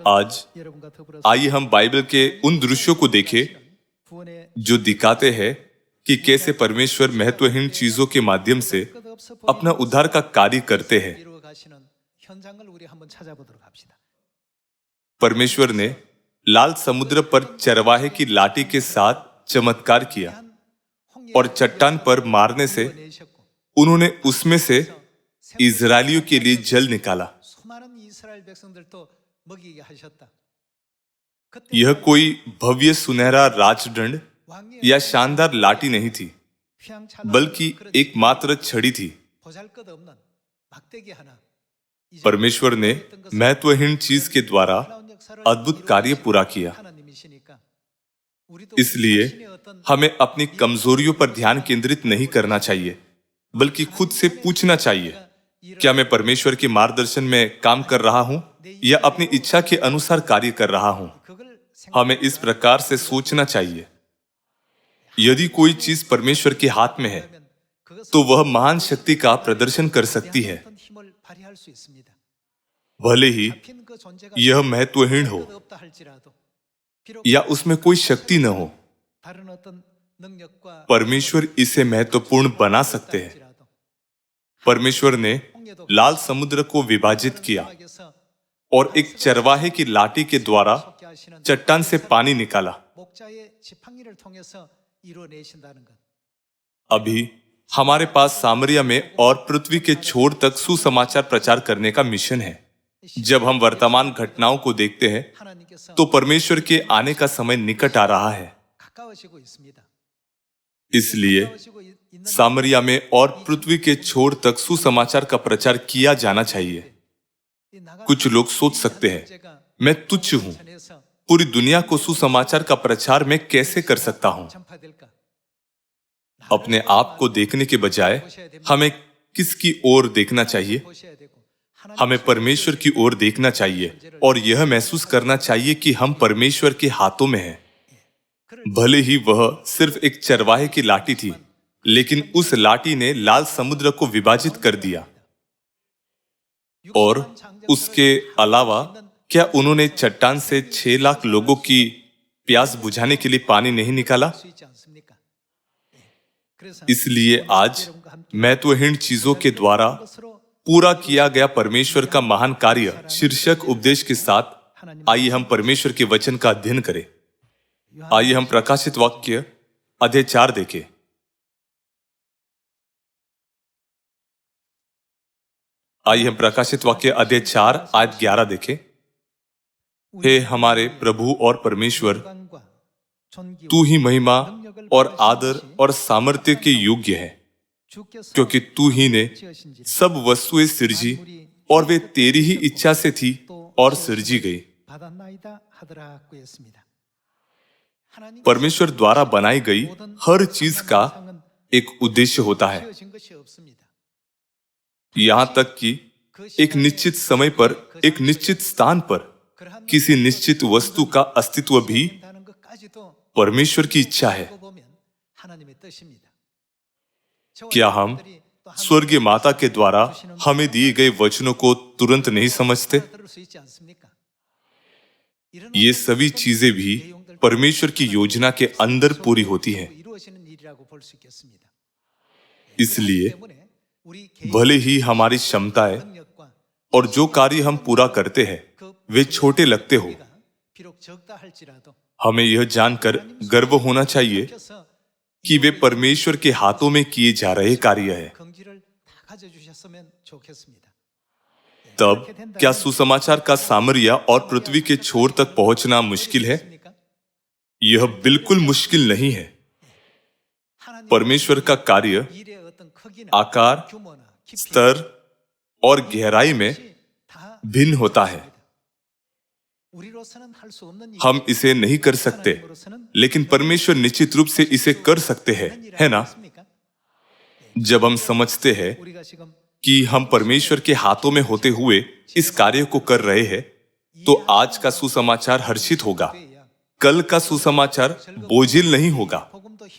आज आइए हम बाइबल के उन दृश्यों को देखें जो दिखाते हैं कि कैसे परमेश्वर महत्वहीन चीजों के माध्यम से अपना उद्धार का कार्य करते हैं। परमेश्वर ने लाल समुद्र पर चरवाहे की लाठी के साथ चमत्कार किया और चट्टान पर मारने से उन्होंने उसमें से इजरायलियों के लिए जल निकाला। यह कोई भव्य सुनहरा राजदंड या शानदार लाठी नहीं थी, बल्कि एकमात्र छड़ी थी। परमेश्वर ने महत्वहीन चीज के द्वारा अद्भुत कार्य पूरा किया। इसलिए हमें अपनी कमजोरियों पर ध्यान केंद्रित नहीं करना चाहिए, बल्कि खुद से पूछना चाहिए, क्या मैं परमेश्वर के मार्गदर्शन में काम कर रहा हूं या अपनी इच्छा के अनुसार कार्य कर रहा हूं। हमें इस प्रकार से सोचना चाहिए। यदि कोई चीज परमेश्वर के हाथ में है, तो वह महान शक्ति का प्रदर्शन कर सकती है, भले ही यह महत्वहीन हो या उसमें कोई शक्ति न हो। परमेश्वर इसे महत्वपूर्ण बना सकते हैं। परमेश्वर ने लाल समुद्र को विभाजित किया और एक चरवाहे की लाठी के द्वारा चट्टान से पानी निकाला। अभी हमारे पास सामरिया में और पृथ्वी के छोर तक सुसमाचार प्रचार करने का मिशन है। जब हम वर्तमान घटनाओं को देखते हैं, तो परमेश्वर के आने का समय निकट आ रहा है। इसलिए सामरिया में और पृथ्वी के छोर तक सुसमाचार का प्रचार किया जाना चाहिए। कुछ लोग सोच सकते हैं, मैं तुच्छ हूं, पूरी दुनिया को सुसमाचार का प्रचार मैं कैसे कर सकता हूं। अपने आप को देखने के बजाय हमें किसकी ओर देखना चाहिए? हमें परमेश्वर की ओर देखना चाहिए और यह महसूस करना चाहिए कि हम परमेश्वर के हाथों में हैं। भले ही वह सिर्फ एक चरवाहे की लाठी थी, लेकिन उस लाठी ने लाल समुद्र को विभाजित कर दिया। और उसके अलावा क्या उन्होंने चट्टान से 6 लाख लोगों की प्यास बुझाने के लिए पानी नहीं निकाला? इसलिए आज महत्वहीन चीजों के द्वारा पूरा किया गया परमेश्वर का महान कार्य शीर्षक उपदेश के साथ आइए हम परमेश्वर के वचन का अध्ययन करें। आइए हम प्रकाशित वाक्य अध्याय 4 देखें। आइए हम प्रकाशित वाक्य अध्याय 4 आयत 11 देखें। हे हमारे प्रभु और परमेश्वर, तू ही महिमा और आदर और सामर्थ्य के योग्य है, क्योंकि तू ही ने सब वस्तुएं सिरजी और वे तेरी ही इच्छा से थी और सिरजी गई। परमेश्वर द्वारा बनाई गई हर चीज का एक उद्देश्य होता है। यहां तक कि एक निश्चित समय पर, एक निश्चित स्थान पर किसी निश्चित वस्तु का अस्तित्व भी परमेश्वर की इच्छा है। क्या हम स्वर्गीय माता के द्वारा हमें दिए गए वचनों को तुरंत नहीं समझते? ये सभी चीजें भी परमेश्वर की योजना के अंदर पूरी होती हैं। इसलिए भले ही हमारी क्षमताएं और जो कार्य हम पूरा करते हैं वे छोटे लगते हो, हमें यह जानकर गर्व होना चाहिए कि वे परमेश्वर के हाथों में किए जा रहे कार्य हैं। तब क्या सुसमाचार का सामरिया और पृथ्वी के छोर तक पहुंचना मुश्किल है? यह बिल्कुल मुश्किल नहीं है। परमेश्वर का कार्य आकार, स्तर और गहराई में भिन्न होता है। हम इसे नहीं कर सकते, लेकिन परमेश्वर निश्चित रूप से इसे कर सकते हैं, है ना? जब हम समझते हैं कि हम परमेश्वर के हाथों में होते हुए इस कार्य को कर रहे हैं, तो आज का सुसमाचार हर्षित होगा, कल का सुसमाचार बोझिल नहीं होगा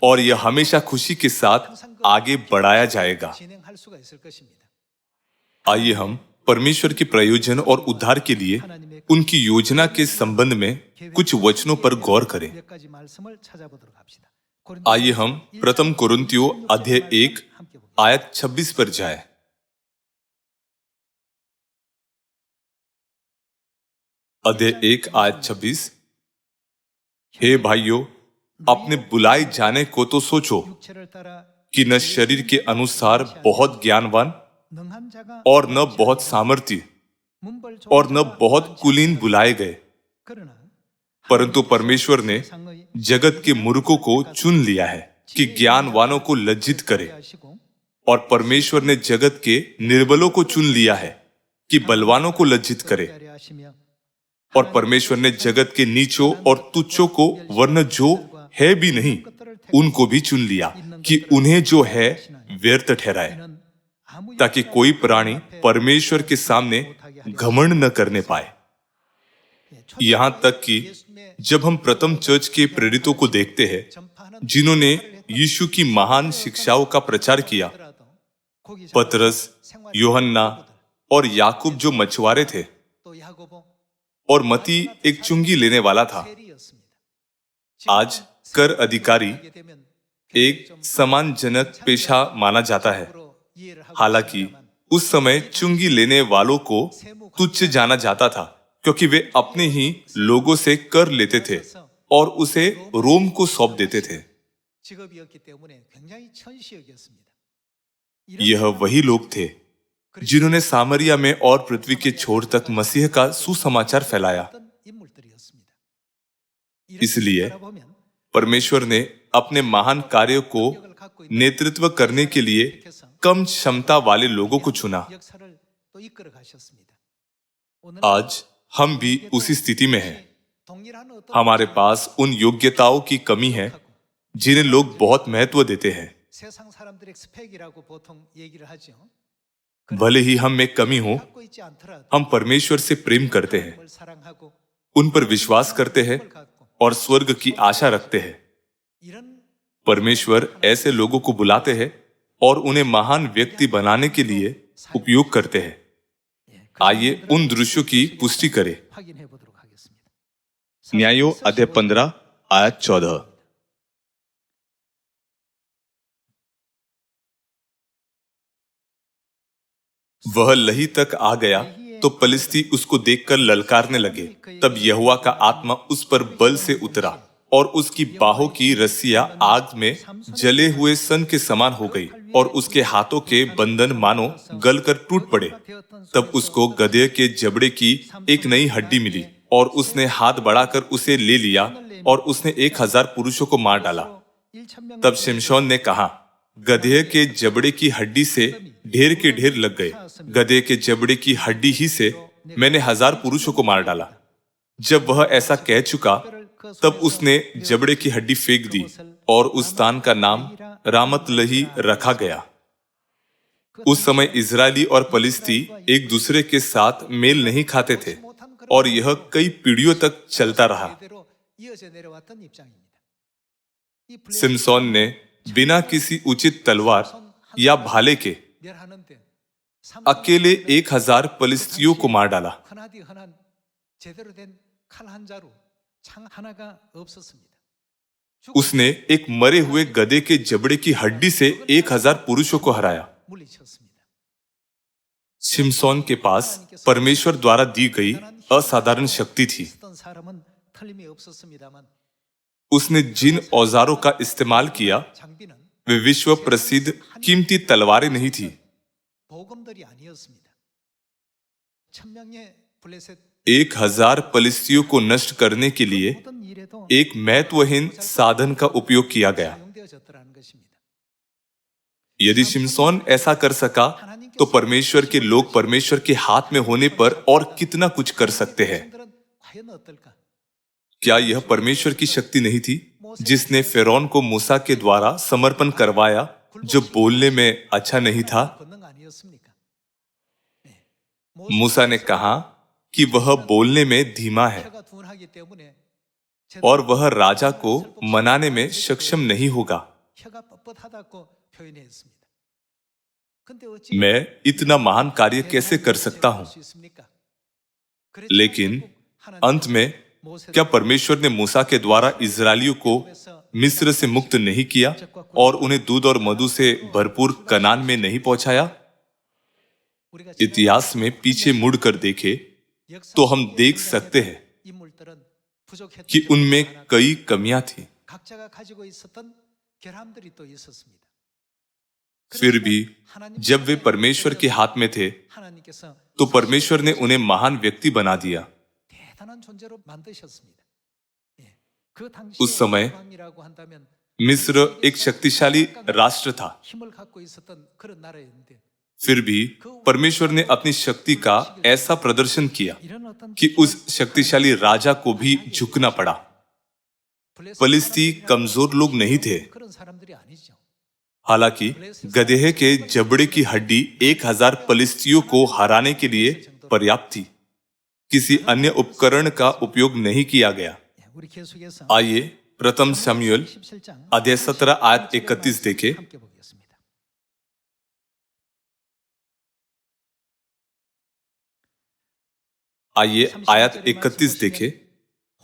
और यह हमेशा खुशी के साथ आगे बढ़ाया जाएगा। आइए हम परमेश्वर के प्रयोजन और उद्धार के लिए उनकी योजना के संबंध में कुछ वचनों पर गौर करें। आइए हम प्रथम कोरिन्थियों अध्याय 1 आयत 26 पर जाएं। अध्याय 1 आयत 26। हे भाइयों, अपने बुलाए जाने को तो सोचो कि न शरीर के अनुसार बहुत ज्ञानवान और न बहुत सामर्थी और न बहुत कुलीन बुलाए गए, परंतु परमेश्वर ने जगत के मूर्खों को चुन लिया है कि ज्ञानवानों को लज्जित करे, और परमेश्वर ने जगत के निर्बलों को चुन लिया है कि बलवानों को लज्जित करे, और परमेश्वर ने जगत के नीचों और तुच्छों को वरन जो है भी नहीं उनको भी चुन लिया कि उन्हें जो है व्यर्थ ठहराए, ताकि कोई प्राणी परमेश्वर के सामने घमंड न करने पाए। यहां तक कि जब हम प्रथम चर्च के प्रेरितों को देखते हैं जिन्होंने यीशु की महान शिक्षाओं का प्रचार किया, पतरस, यूहन्ना और याकूब जो मछुआरे थे, और मती एक चुंगी लेने वाला था। आज कर अधिकारी एक सम्मानजनक पेशा माना जाता है, हालांकि उस समय चुंगी लेने वालों को तुच्छ जाना जाता था, क्योंकि वे अपने ही लोगों से कर लेते थे और उसे रोम को सौंप देते थे। यह वही लोग थे जिन्होंने सामरिया में और पृथ्वी के छोर तक मसीह का सुसमाचार फैलाया। इसलिए परमेश्वर ने अपने महान कार्यों को नेतृत्व करने के लिए कम क्षमता वाले लोगों को चुना। आज हम भी उसी स्थिति में हैं। हमारे पास उन योग्यताओं की कमी है जिन्हें लोग बहुत महत्व देते हैं। भले ही हम में कमी हो, हम परमेश्वर से प्रेम करते हैं, उन पर विश्वास करते हैं और स्वर्ग की आशा रखते हैं। परमेश्वर ऐसे लोगों को बुलाते हैं और उन्हें महान व्यक्ति बनाने के लिए उपयोग करते हैं। आइए उन दृश्यों की पुष्टि करें। न्यायों अध्याय 15 आयत 14। वह लही तक आ गया तो पलिश्ती उसको देखकर ललकारने लगे। तब यहोवा का आत्मा उस पर बल से उतरा और उसकी बाहों की रस्सियां आग में जले हुए सन के समान हो गई और उसके हाथों के बंधन मानो गलकर टूट पड़े। तब उसको गधे के जबड़े की एक नई हड्डी मिली और उसने हाथ बढ़ाकर उसे ले लिया और उसने 1000 पुरुषों को मार डाला। तब शिमशोन ने कहा, गधे के जबड़े की हड्डी से ढेर के ढेर लग गए। गधे के जबड़े की हड्डी ही से मैंने 1000 पुरुषों को मार डाला। जब वह ऐसा कह चुका तब उसने जबड़े की हड्डी फेंक दी और उस स्थान का नाम रामतलही रखा गया। उस समय इजरायली और पलिश्ती एक दूसरे के साथ मेल नहीं खाते थे और यह कई पीढ़ियों तक चलता रहा। सिमसोन ने बिना किसी उचित तलवार या भाले के अकेले 1000 पलिश्तियों को मार डाला। उसने एक मरे हुए गधे के जबड़े की हड्डी से 1000 पुरुषों को हराया। शिमशोन के पास परमेश्वर द्वारा दी गई असाधारण शक्ति थी। उसने जिन औजारों का इस्तेमाल किया वे विश्व प्रसिद्ध कीमती तलवारें नहीं थी। 1000 पलिश्तियों को नष्ट करने के लिए एक महत्वहीन साधन का उपयोग किया गया। यदि शिमशोन ऐसा कर सका तो परमेश्वर के लोग परमेश्वर के हाथ में होने पर और कितना कुछ कर सकते हैं। क्या यह परमेश्वर की शक्ति नहीं थी जिसने फिरौन को मूसा के द्वारा समर्पण करवाया जो बोलने में अच्छा नहीं था? मूसा ने कहा कि वह बोलने में धीमा है और वह राजा को मनाने में सक्षम नहीं होगा। मैं इतना महान कार्य कैसे कर सकता हूं? लेकिन अंत में क्या परमेश्वर ने मूसा के द्वारा इजरायलियों को मिस्र से मुक्त नहीं किया और उन्हें दूध और मधु से भरपूर कनान में नहीं पहुंचाया? इतिहास में पीछे मुड़कर देखे तो हम देख सकते हैं कि उनमें कई कमियां थी। फिर भी जब वे परमेश्वर के हाथ में थे तो परमेश्वर ने उन्हें महान व्यक्ति बना दिया। उस समय मिस्र एक शक्तिशाली राष्ट्र था। फिर भी परमेश्वर ने अपनी शक्ति का ऐसा प्रदर्शन किया कि उस शक्तिशाली राजा को भी झुकना पड़ा। फलिस्ती कमजोर लोग नहीं थे। हालांकि गधे के जबड़े की हड्डी 1000 फलिस्तियों को हराने के लिए पर्याप्त थी। किसी अन्य उपकरण का उपयोग नहीं किया गया। आइए प्रथम शमूएल अध्याय 17 आयत 31 देखें। आइए आयत 31 देखें।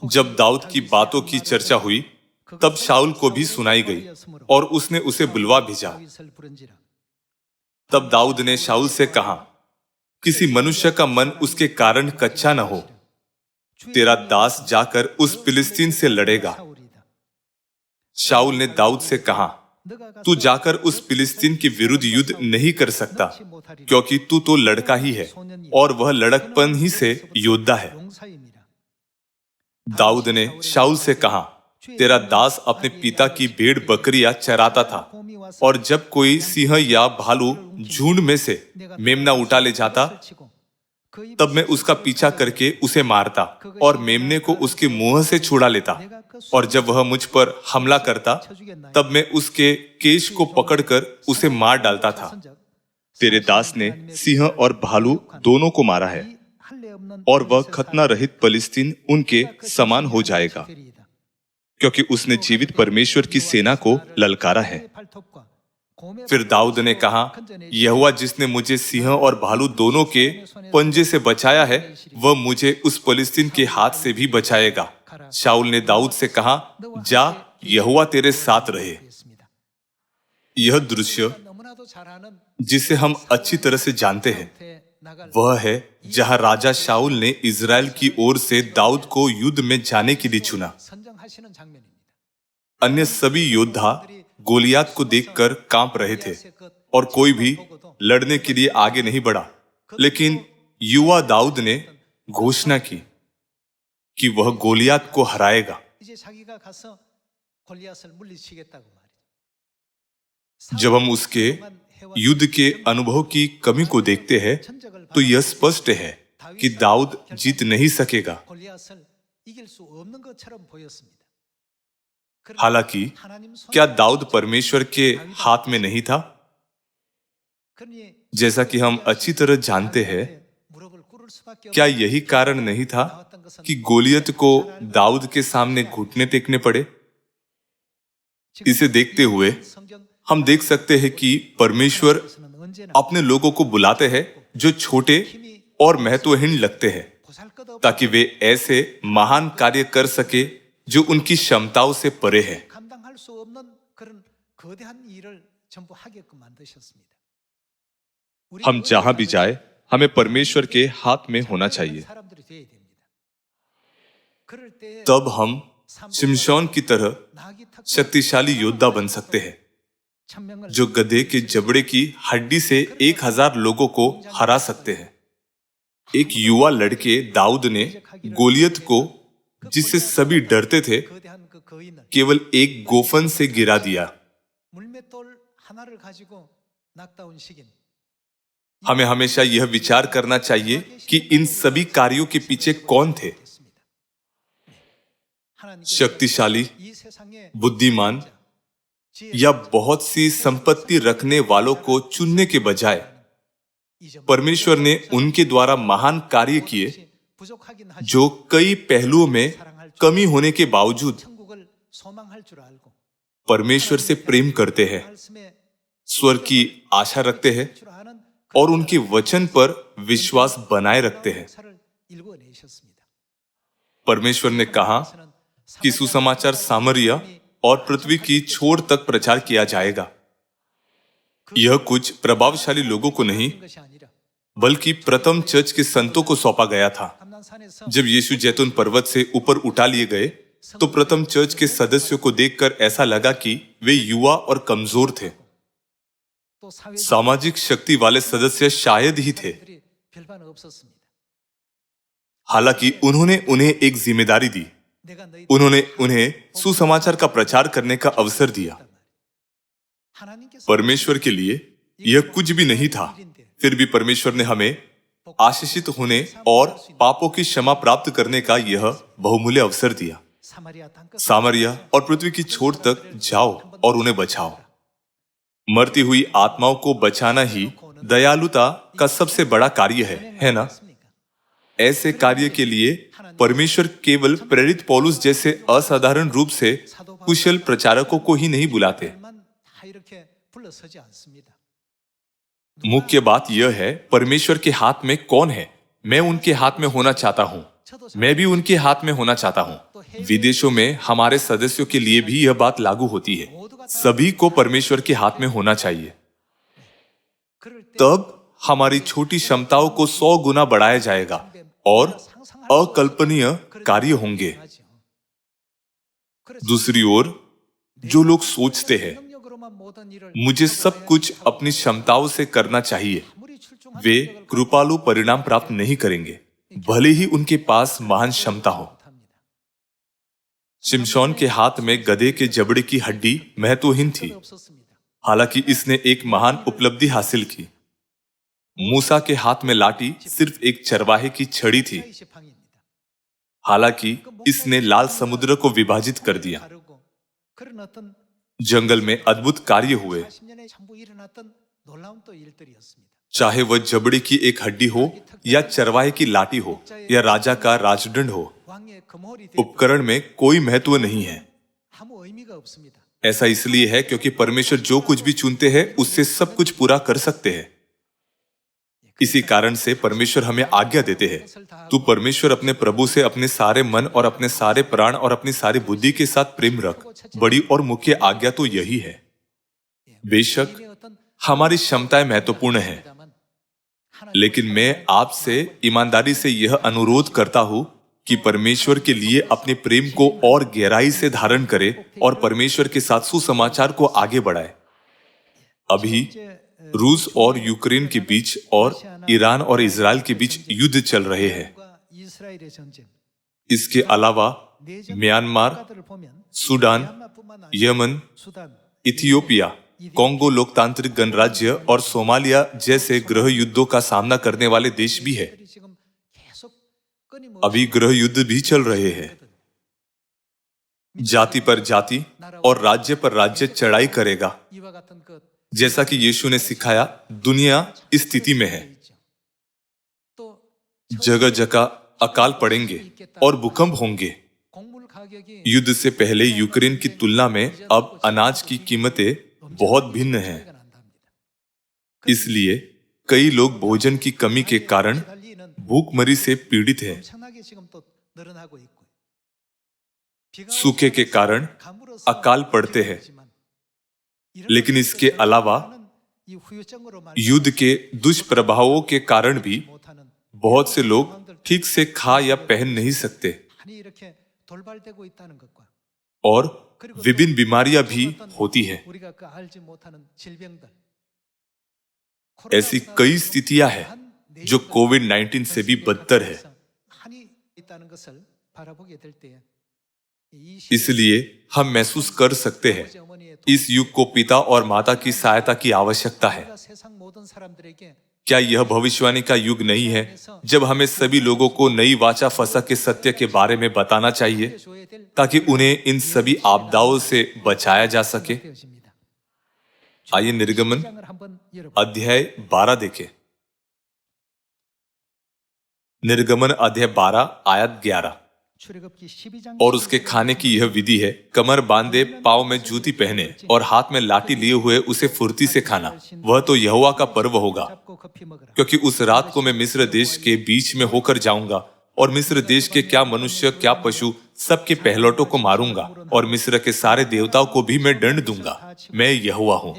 जब दाऊद की बातों की चर्चा हुई तब शाऊल को भी सुनाई गई और उसने उसे बुलवा भेजा। तब दाऊद ने शाऊल से कहा, किसी मनुष्य का मन उसके कारण कच्चा न हो। तेरा दास जाकर उस फिलिस्तीन से लड़ेगा। शाऊल ने दाऊद से कहा, तू जाकर उस फिलिस्तीन के विरुद्ध युद्ध नहीं कर सकता, क्योंकि तू तो लड़का ही है और वह लड़कपन ही से योद्धा है। दाऊद ने शाऊल से कहा, तेरा दास अपने पिता की भेड़ बकरियां चराता था और जब कोई सिंह या भालू झुंड में से मेमना उठा ले जाता तब मैं उसका पीछा करके उसे मारता और मेमने को उसके मुंह से छुड़ा लेता, और जब वह मुझ पर हमला करता तब मैं उसके केश को पकड़कर उसे मार डालता था। तेरे दास ने सिंह और भालू दोनों को मारा है और वह खतना रहित फिलिस्तीन उनके समान हो जाएगा, क्योंकि उसने जीवित परमेश्वर की सेना को ललकारा है। फिर दाऊद ने कहा, यहोवा जिसने मुझे सिंह और भालू दोनों के पंजे से बचाया है वह मुझे उस फिलिस्तीन के हाथ से भी बचाएगा। शाऊल ने दाऊद से कहा, जा, यहोवा तेरे साथ रहे। यह दृश्य जिसे हम अच्छी तरह से जानते हैं वह है जहां राजा शाऊल ने इजराइल की ओर से दाऊद को युद्ध में जाने के लिए चुना। अन्य सभी योद्धा गोलियात को देखकर कांप रहे थे और कोई भी लड़ने के लिए आगे नहीं बढ़ा, लेकिन युवा दाऊद ने घोषणा की कि वह गोलियात को हराएगा। जब हम उसके युद्ध के अनुभव की कमी को देखते हैं तो यह स्पष्ट है कि दाऊद जीत नहीं सकेगा। हालांकि क्या दाऊद परमेश्वर के हाथ में नहीं था? जैसा कि हम अच्छी तरह जानते हैं, क्या यही कारण नहीं था कि गोलियत को दाऊद के सामने घुटने टेकने पड़े? इसे देखते हुए हम देख सकते हैं कि परमेश्वर अपने लोगों को बुलाते हैं जो छोटे और महत्वहीन लगते हैं, ताकि वे ऐसे महान कार्य कर सके जो उनकी क्षमताओं से परे है। हम जहां भी जाए हमें परमेश्वर के हाथ में होना चाहिए। तब हम शिमशोन की तरह शक्तिशाली योद्धा बन सकते हैं, जो गधे के जबड़े की हड्डी से 1000 लोगों को हरा सकते हैं। एक युवा लड़के दाऊद ने गोलियत को, जिससे सभी डरते थे, केवल एक गोफन से गिरा दिया। हमें हमेशा यह विचार करना चाहिए कि इन सभी कार्यों के पीछे कौन थे। शक्तिशाली, बुद्धिमान या बहुत सी संपत्ति रखने वालों को चुनने के बजाय परमेश्वर ने उनके द्वारा महान कार्य किए जो कई पहलुओं में कमी होने के बावजूद परमेश्वर से प्रेम करते हैं, स्वर्ग की आशा रखते हैं और उनके वचन पर विश्वास बनाए रखते हैं। परमेश्वर ने कहा कि सुसमाचार सामरिया और पृथ्वी की छोर तक प्रचार किया जाएगा। यह कुछ प्रभावशाली लोगों को नहीं, बल्कि प्रथम चर्च के संतों को सौंपा गया था। जब यीशु जैतून पर्वत से ऊपर उठा लिए गए, तो प्रथम चर्च के सदस्यों को देखकर ऐसा लगा कि वे युवा और कमजोर थे। सामाजिक शक्ति वाले सदस्य शायद ही थे। हालांकि उन्होंने उन्हें एक जिम्मेदारी दी। उन्होंने उन्हें सुसमाचार का प्रचार करने का अवसर दिया। परमेश्वर के लिए यह कुछ भी नहीं था, फिर भी परमेश्वर ने हमें आशीषित होने और पापों की क्षमा प्राप्त करने का यह बहुमूल्य अवसर दिया। सामरिया और पृथ्वी की छोर तक जाओ और उन्हें बचाओ। मरती हुई आत्माओं को बचाना ही दयालुता का सबसे बड़ा कार्य है ना? ऐसे कार्य के लिए परमेश्वर केवल प्रेरित पौलुस जैसे असाधारण रूप से कुशल प्रचारकों को ही नहीं बुलाते। मुख्य बात यह है, परमेश्वर के हाथ में कौन है? मैं उनके हाथ में होना चाहता हूं। मैं भी उनके हाथ में होना चाहता हूं। विदेशों में हमारे सदस्यों के लिए भी यह बात लागू होती है। सभी को परमेश्वर के हाथ में होना चाहिए। तब हमारी छोटी क्षमताओं को 100 गुना बढ़ाया जाएगा और अकल्पनीय कार्य होंगे। दूसरी ओर, जो लोग सोचते हैं मुझे सब कुछ अपनी क्षमताओं से करना चाहिए, वे कृपालु परिणाम प्राप्त नहीं करेंगे, भले ही उनके पास महान क्षमता हो। शिमशोन के हाथ में गधे के जबड़े की हड्डी महत्वहीन थी, हालांकि इसने एक महान उपलब्धि हासिल की। मूसा के हाथ में लाठी सिर्फ एक चरवाहे की छड़ी थी, हालांकि इसने लाल समुद्र को विभाजित कर दिया। जंगल में अद्भुत कार्य हुए, चाहे वह जबड़े की एक हड्डी हो या चरवाहे की लाठी हो या राजा का राजदंड हो, उपकरण में कोई महत्व नहीं है। ऐसा इसलिए है क्योंकि परमेश्वर जो कुछ भी चुनते हैं उससे सब कुछ पूरा कर सकते हैं। इसी कारण से परमेश्वर हमें आज्ञा देते हैं, तू परमेश्वर अपने प्रभु से अपने सारे मन और अपने सारे प्राण और अपनी सारी बुद्धि के साथ प्रेम रख। बड़ी और मुख्य आज्ञा तो यही है। बेशक हमारी क्षमताएं महत्वपूर्ण हैं, लेकिन मैं आपसे ईमानदारी से यह अनुरोध करता हूं कि परमेश्वर के लिए अपने प्रेम को और गहराई से धारण करें और परमेश्वर के साथ सुसमाचार को आगे बढ़ाएं। अभी रूस और यूक्रेन के बीच और ईरान और इजराइल के बीच युद्ध चल रहे हैं। इसके अलावा Myanmar, Sudan, Yemen, Ethiopia, Congo लोकतांत्रिक गणराज्य और सोमालिया जैसे गृह युद्धों का सामना करने वाले देश भी है। अभी गृह युद्ध भी चल रहे हैं। जाति पर जाति और राज्य पर राज्य चढ़ाई करेगा। जैसा कि यीशु ने सिखाया, दुनिया इस स्थिति में है। जगह जगह अकाल पड़ेंगे और भूकंप होंगे। युद्ध से पहले यूक्रेन की तुलना में अब अनाज की कीमतें बहुत भिन्न हैं। इसलिए कई लोग भोजन की कमी के कारण भूखमरी से पीड़ित हैं। सूखे के कारण अकाल पड़ते हैं। लेकिन इसके अलावा युद्ध के दुष्प्रभावों के कारण भी बहुत से लोग ठीक से खा या पहन नहीं सकते और विभिन्न बीमारियां भी होती हैं। ऐसी कई स्थितियां हैं जो कोविड-19 से भी बदतर है। इसलिए हम महसूस कर सकते हैं, इस युग को पिता और माता की सहायता की आवश्यकता है। क्या यह भविष्यवाणी का युग नहीं है जब हमें सभी लोगों को नई वाचा फसा के सत्य के बारे में बताना चाहिए ताकि उन्हें इन सभी आपदाओं से बचाया जा सके? आइए निर्गमन अध्याय 12 देखें। निर्गमन अध्याय 12 आयत 11। और उसके खाने की यह विधि है, कमर बांधे, पाँव में जूती पहने और हाथ में लाठी लिए हुए उसे फुर्ती से खाना। वह तो यहोवा का पर्व होगा, क्योंकि उस रात को मैं मिस्र देश के बीच में होकर जाऊंगा और मिस्र देश के क्या मनुष्य क्या पशु सबके पहलौठों को मारूंगा और मिस्र के सारे देवताओं को भी मैं दंड दूंगा। मैं यहोवा हूँ।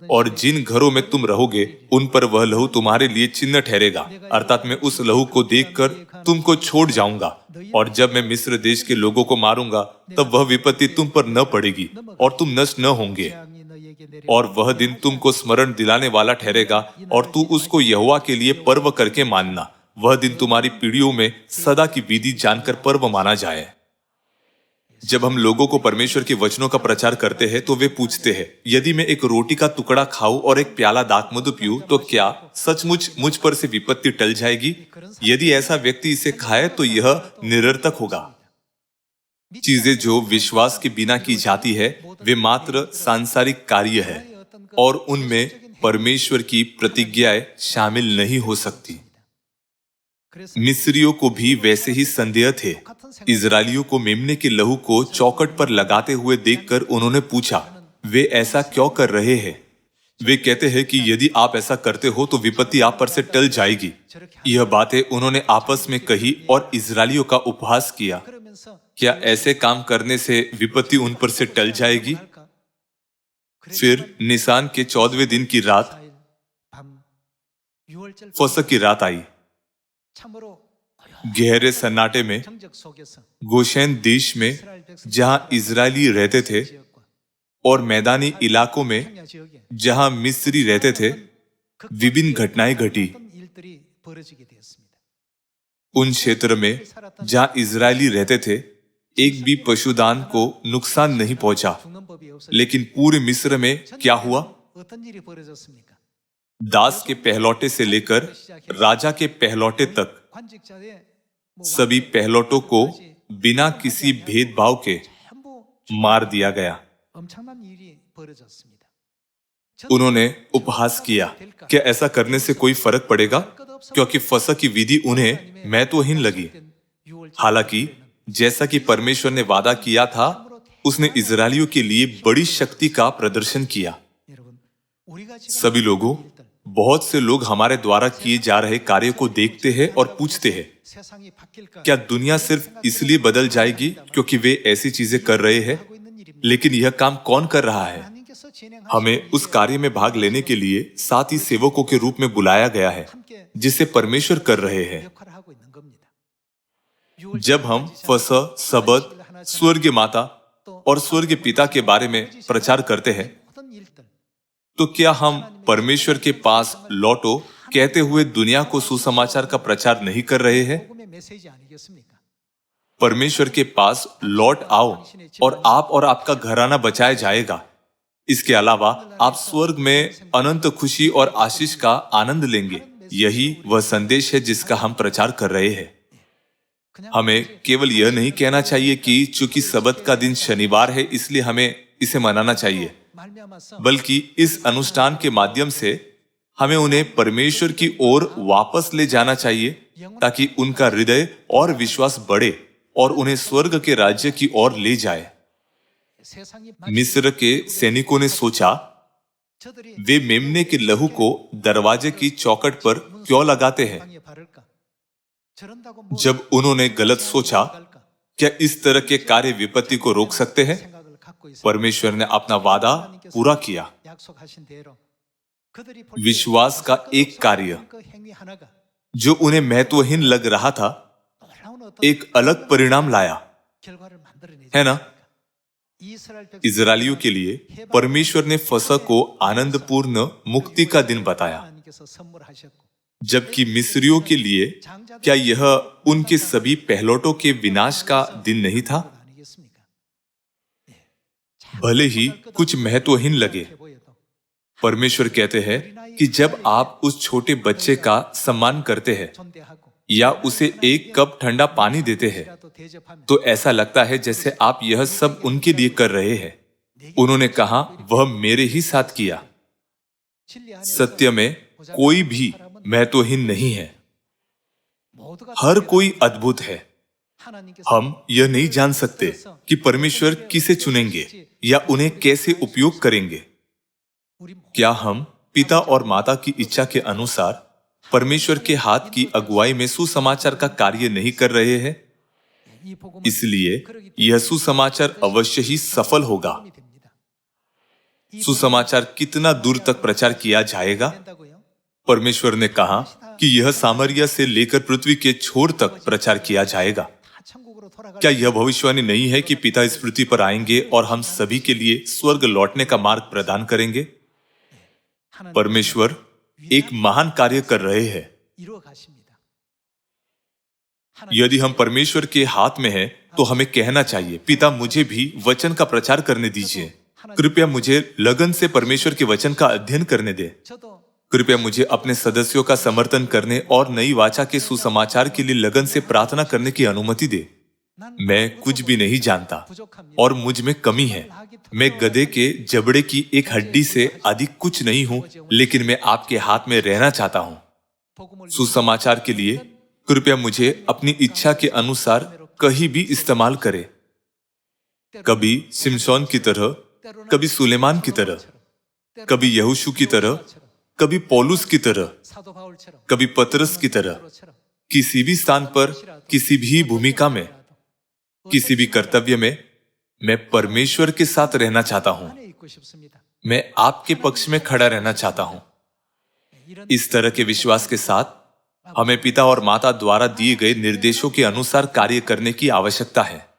और जिन घरों में तुम रहोगे उन पर वह लहू तुम्हारे लिए चिन्ह ठहरेगा, अर्थात मैं उस लहू को देखकर तुमको छोड़ जाऊंगा। और जब मैं मिस्र देश के लोगों को मारूंगा तब वह विपत्ति तुम पर न पड़ेगी और तुम नष्ट न होंगे। और वह दिन तुमको स्मरण दिलाने वाला ठहरेगा और तू उसको यहोवा के लिए पर्व करके मानना। वह दिन तुम्हारी पीढ़ियों में सदा की विधि जानकर पर्व माना जाए। जब हम लोगों को परमेश्वर के वचनों का प्रचार करते हैं तो वे पूछते हैं, यदि मैं एक रोटी का टुकड़ा खाऊं और एक प्याला दाखमधु पीऊं तो क्या सचमुच मुझ पर से विपत्ति टल जाएगी? यदि ऐसा व्यक्ति इसे खाए तो यह निरर्थक होगा। चीजें जो विश्वास के बिना की जाती है वे मात्र सांसारिक कार्य है और उनमें परमेश्वर की प्रतिज्ञाएं शामिल नहीं हो सकती। मिस्रियों को भी वैसे ही संदेह थे। इजरायलियों को मेमने के लहू को चौखट पर लगाते हुए देखकर उन्होंने पूछा, वे ऐसा क्यों कर रहे हैं? वे कहते हैं कि यदि आप ऐसा करते हो तो विपत्ति आप पर से टल जाएगी। यह बातें उन्होंने आपस में कही और इजरायलियों का उपहास किया। क्या ऐसे काम करने से विपत्ति उन पर से टल जाएगी? फिर निसान के 14वें दिन की रात, फसह की रात आई। गहरे सन्नाटे में गोशेन देश में जहां इजरायली रहते थे और मैदानी इलाकों में जहां मिस्री रहते थे, विभिन्न घटनाएं घटी। उन क्षेत्र में जहां इजरायली रहते थे एक भी पशुदान को नुकसान नहीं पहुंचा। लेकिन पूरे मिस्र में क्या हुआ? दास के पहलौटे से लेकर राजा के पहलौटे तक सभी पहलौटों को बिना किसी भेदभाव के मार दिया गया। उन्होंने उपहास किया, क्या ऐसा करने से कोई फर्क पड़ेगा? क्योंकि फसह की विधि उन्हें महत्वहीन लगी। हालांकि जैसा कि परमेश्वर ने वादा किया था, उसने इजरायलियों के लिए बड़ी शक्ति का प्रदर्शन किया। सभी लोगों, बहुत से लोग हमारे द्वारा किए जा रहे कार्य को देखते हैं और पूछते हैं, क्या दुनिया सिर्फ इसलिए बदल जाएगी क्योंकि वे ऐसी चीजें कर रहे हैं? लेकिन यह काम कौन कर रहा है? हमें उस कार्य में भाग लेने के लिए साथ ही सेवकों के रूप में बुलाया गया है, जिसे परमेश्वर कर रहे हैं। जब हम फसह, सबत, स्वर्ग माता और स्वर्ग पिता के बारे में प्रचार करते हैं तो क्या हम परमेश्वर के पास लौटो कहते हुए दुनिया को सुसमाचार का प्रचार नहीं कर रहे हैं? परमेश्वर के पास लौट आओ और आप और आपका घराना बचाया जाएगा। इसके अलावा आप स्वर्ग में अनंत खुशी और आशीष का आनंद लेंगे। यही वह संदेश है जिसका हम प्रचार कर रहे हैं। हमें केवल यह नहीं कहना चाहिए कि चूंकि सबत का दिन शनिवार है इसलिए हमें इसे मनाना चाहिए, बल्कि इस अनुष्ठान के माध्यम से हमें उन्हें परमेश्वर की ओर वापस ले जाना चाहिए ताकि उनका हृदय और विश्वास बढ़े और उन्हें स्वर्ग के राज्य की ओर ले जाए। मिस्र के सैनिकों ने सोचा, वे मेमने के लहू को दरवाजे की चौखट पर क्यों लगाते हैं? जब उन्होंने गलत सोचा, क्या इस तरह के कार्य विपत्ति को रोक सकते हैं? परमेश्वर ने अपना वादा पूरा किया। विश्वास का एक कार्य जो उन्हें महत्वहीन लग रहा था, एक अलग परिणाम लाया, है ना? इजरायलियों के लिए परमेश्वर ने फसह को आनंदपूर्ण मुक्ति का दिन बताया, जबकि मिस्रियों के लिए क्या यह उनके सभी पहलौठों के विनाश का दिन नहीं था? भले ही कुछ महत्वहीन लगे, परमेश्वर कहते हैं कि जब आप उस छोटे बच्चे का सम्मान करते हैं या उसे एक कप ठंडा पानी देते हैं तो ऐसा लगता है जैसे आप यह सब उनके लिए कर रहे हैं। उन्होंने कहा, वह मेरे ही साथ किया। सत्य में कोई भी महत्वहीन नहीं है, हर कोई अद्भुत है। हम यह नहीं जान सकते कि परमेश्वर किसे चुनेंगे या उन्हें कैसे उपयोग करेंगे। क्या हम पिता और माता की इच्छा के अनुसार परमेश्वर के हाथ की अगुवाई में सुसमाचार का कार्य नहीं कर रहे हैं? इसलिए यह सुसमाचार अवश्य ही सफल होगा। सुसमाचार कितना दूर तक प्रचार किया जाएगा? परमेश्वर ने कहा कि यह सामरिया से लेकर पृथ्वी के छोर तक प्रचार किया जाएगा। क्या यह भविष्यवाणी नहीं है कि पिता इस पृथ्वी पर आएंगे और हम सभी के लिए स्वर्ग लौटने का मार्ग प्रदान करेंगे? परमेश्वर एक महान कार्य कर रहे हैं। यदि हम परमेश्वर के हाथ में हैं, तो हमें कहना चाहिए, पिता मुझे भी वचन का प्रचार करने दीजिए। कृपया मुझे लगन से परमेश्वर के वचन का अध्ययन करने दे। कृपया मुझे अपने सदस्यों का समर्थन करने और नई वाचा के सुसमाचार के लिए लगन से प्रार्थना करने की अनुमति दे। मैं कुछ भी नहीं जानता और मुझ में कमी है। मैं गधे के जबड़े की एक हड्डी से अधिक कुछ नहीं हूं, लेकिन मैं आपके हाथ में रहना चाहता हूं। सुसमाचार के लिए कृपया मुझे अपनी इच्छा के अनुसार कहीं भी इस्तेमाल करे। कभी सिमसोन की तरह, कभी सुलेमान की तरह, कभी यहोशू की तरह, कभी पौलुस की तरह, कभी पतरस की तरह, किसी भी स्थान पर, किसी भी भूमिका में, किसी भी कर्तव्य में मैं परमेश्वर के साथ रहना चाहता हूं। मैं आपके पक्ष में खड़ा रहना चाहता हूं। इस तरह के विश्वास के साथ हमें पिता और माता द्वारा दिए गए निर्देशों के अनुसार कार्य करने की आवश्यकता है।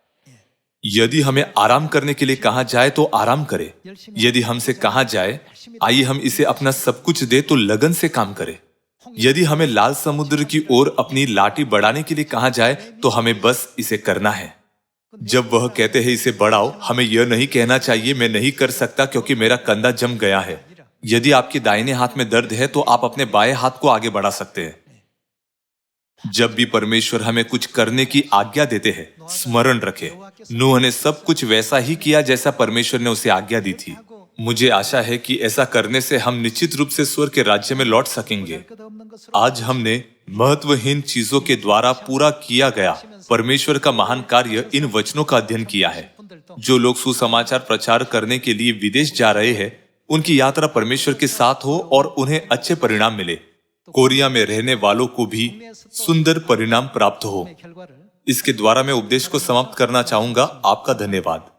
यदि हमें आराम करने के लिए कहा जाए तो आराम करें। यदि हमसे कहा जाए आइए हम इसे अपना सब कुछ दे, तो लगन से काम करें। यदि हमें लाल समुद्र की ओर अपनी लाठी बढ़ाने के लिए कहा जाए तो हमें बस इसे करना है। जब वह कहते हैं इसे बढ़ाओ, हमें यह नहीं कहना चाहिए मैं नहीं कर सकता क्योंकि मेरा कंधा जम गया है। यदि आपके दाहिने हाथ में दर्द है तो आप अपने बाएं हाथ को आगे बढ़ा सकते हैं। जब भी परमेश्वर हमें कुछ करने की आज्ञा देते हैं, स्मरण रखें, नूह ने सब कुछ वैसा ही किया जैसा परमेश्वर ने उसे आज्ञा दी थी। मुझे आशा है कि ऐसा करने से हम निश्चित रूप से स्वर्ग के राज्य में लौट सकेंगे। आज हमने महत्वहीन चीजों के द्वारा पूरा किया गया परमेश्वर का महान कार्य इन वचनों का अध्ययन किया है। जो लोग सुसमाचार प्रचार करने के लिए विदेश जा रहे हैं, उनकी यात्रा परमेश्वर के साथ हो और उन्हें अच्छे परिणाम मिले। कोरिया में रहने वालों को भी सुंदर परिणाम प्राप्त हो। इसके द्वारा मैं उपदेश को समाप्त करना चाहूंगा। आपका धन्यवाद।